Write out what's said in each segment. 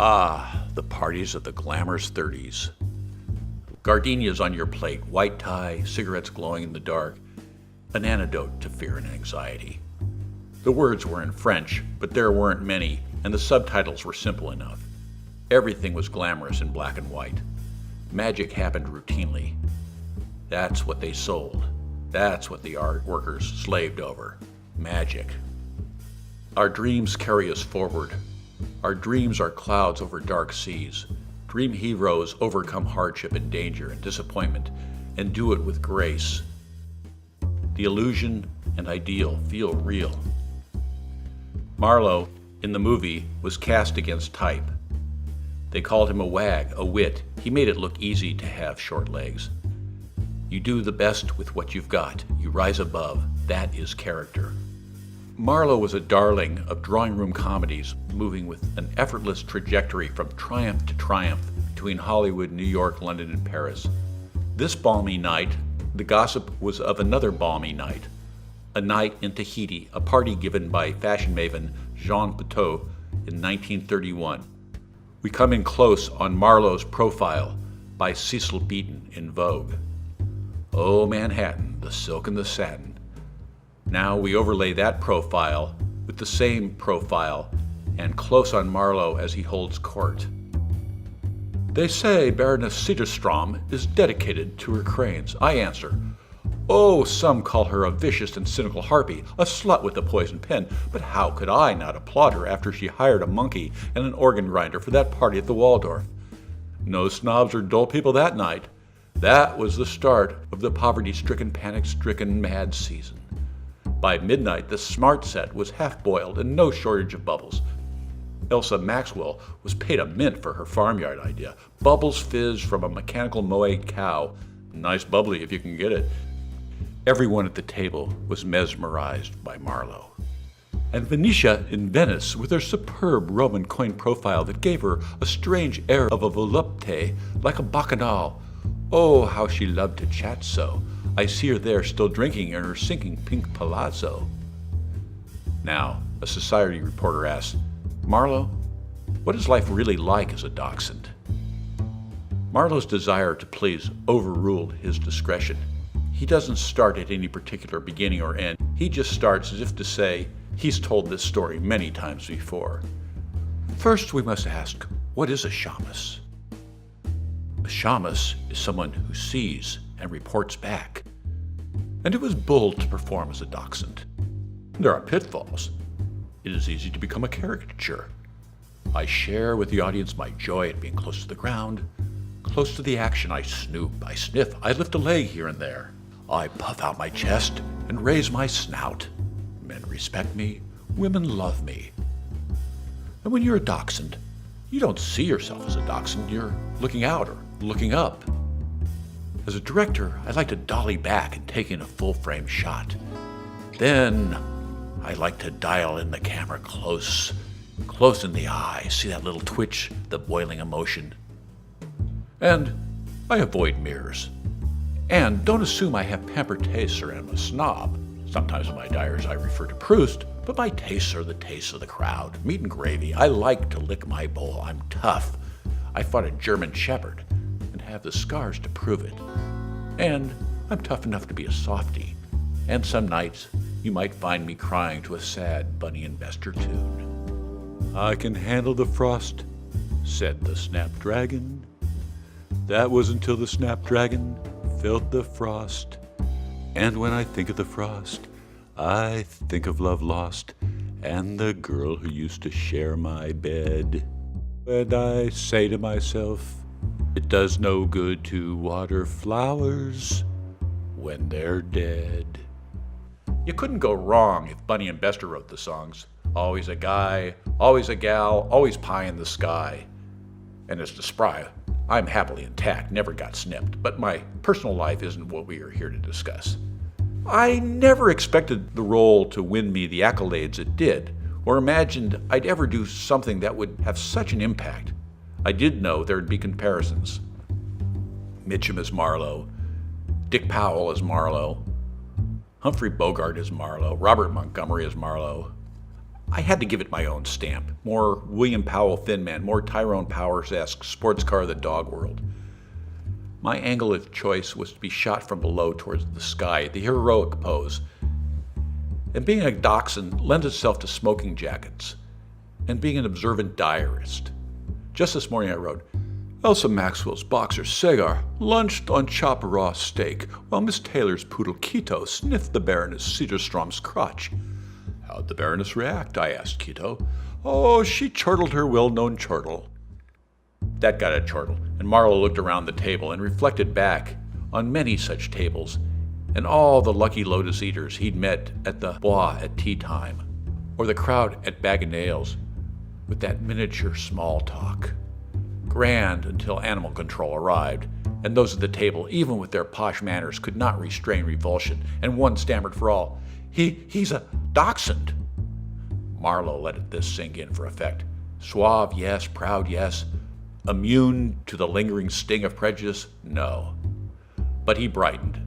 Ah, the parties of the glamorous 30s. Gardenias on your plate, white tie, cigarettes glowing in the dark, an antidote to fear and anxiety. The words were in French, but there weren't many, and the subtitles were simple enough. Everything was glamorous in black and white. Magic happened routinely. That's what they sold. That's what the art workers slaved over. Magic. Our dreams carry us forward. Our dreams are clouds over dark seas. Dream heroes overcome hardship and danger and disappointment and do it with grace. The illusion and ideal feel real. Marlowe, in the movie, was cast against type. They called him a wag, a wit. He made it look easy to have short legs. You do the best with what you've got. You rise above. That is character. Marlowe was a darling of drawing room comedies, moving with an effortless trajectory from triumph to triumph between Hollywood, New York, London, and Paris. This balmy night, the gossip was of another balmy night, a night in Tahiti, a party given by fashion maven Jean Pateau in 1931. We come in close on Marlowe's profile by Cecil Beaton in Vogue. Oh, Manhattan, the silk and the satin. Now we overlay that profile with the same profile and close on Marlowe as he holds court. They say Baroness Cedarstrom is dedicated to her cranes. I answer, oh, some call her a vicious and cynical harpy, a slut with a poisoned pen, but how could I not applaud her after she hired a monkey and an organ grinder for that party at the Waldorf? No snobs or dull people that night. That was the start of the poverty-stricken, panic-stricken, mad season. By midnight, the smart set was half-boiled and no shortage of bubbles. Elsa Maxwell was paid a mint for her farmyard idea. Bubbles fizz from a mechanical Moed cow. Nice bubbly if you can get it. Everyone at the table was mesmerized by Marlowe. And Venetia in Venice, with her superb Roman coin profile that gave her a strange air of a volupte, like a bacchanal. Oh, how she loved to chat so. I see her there still drinking in her sinking pink palazzo. Now, a society reporter asks, Marlowe, what is life really like as a dachshund? Marlowe's desire to please overruled his discretion. He doesn't start at any particular beginning or end. He just starts as if to say, he's told this story many times before. First, we must ask, what is a shamus? A shamus is someone who sees and reports back. And it was bold to perform as a dachshund. There are pitfalls. It is easy to become a caricature. I share with the audience my joy at being close to the ground, close to the action. I snoop, I sniff, I lift a leg here and there. I puff out my chest and raise my snout. Men respect me, women love me. And when you're a dachshund, you don't see yourself as a dachshund, you're looking out or looking up. As a director, I like to dolly back and take in a full-frame shot. Then I like to dial in the camera close in the eye, see that little twitch, the boiling emotion. And I avoid mirrors. And don't assume I have pampered tastes or am a snob. Sometimes in my diaries I refer to Proust, but my tastes are the tastes of the crowd. Meat and gravy. I like to lick my bowl. I'm tough. I fought a German shepherd and have the scars to prove it. And I'm tough enough to be a softie. And some nights you might find me crying to a sad Bunny and Bester tune. I can handle the frost, said the snapdragon. That was until the snapdragon felt the frost. And when I think of the frost, I think of love lost and the girl who used to share my bed. And I say to myself, it does no good to water flowers when they're dead. You couldn't go wrong if Bunny and Bester wrote the songs. Always a guy, always a gal, always pie in the sky. And as to Spry, I'm happily intact, never got snipped, but my personal life isn't what we are here to discuss. I never expected the role to win me the accolades it did, or imagined I'd ever do something that would have such an impact. I did know there'd be comparisons. Mitchum as Marlowe, Dick Powell as Marlowe, Humphrey Bogart as Marlowe, Robert Montgomery as Marlowe. I had to give it my own stamp. More William Powell Thin Man, more Tyrone Powers-esque sports car of the dog world. My angle of choice was to be shot from below towards the sky, the heroic pose. And being a dachshund lends itself to smoking jackets, and being an observant diarist. Just this morning I wrote, Elsa Maxwell's boxer Segar lunched on chopped raw steak, while Miss Taylor's poodle Quito sniffed the Baroness Cedarstrom's crotch. How'd the Baroness react? I asked Quito. Oh, she chortled her well-known chortle. That got a chortle, and Marlowe looked around the table and reflected back on many such tables, and all the lucky lotus eaters he'd met at the Bois at tea time, or the crowd at Bag of Nails, with that miniature small talk. Grand until animal control arrived, and those at the table, even with their posh manners, could not restrain revulsion, and one stammered for all, He's a dachshund. Marlowe let this sink in for effect. Suave, yes. Proud, yes. Immune to the lingering sting of prejudice? No. But he brightened.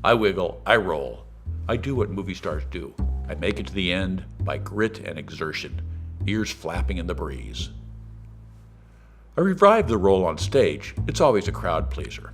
I wiggle, I roll. I do what movie stars do. I make it to the end by grit and exertion, ears flapping in the breeze. I revived the role on stage. It's always a crowd pleaser.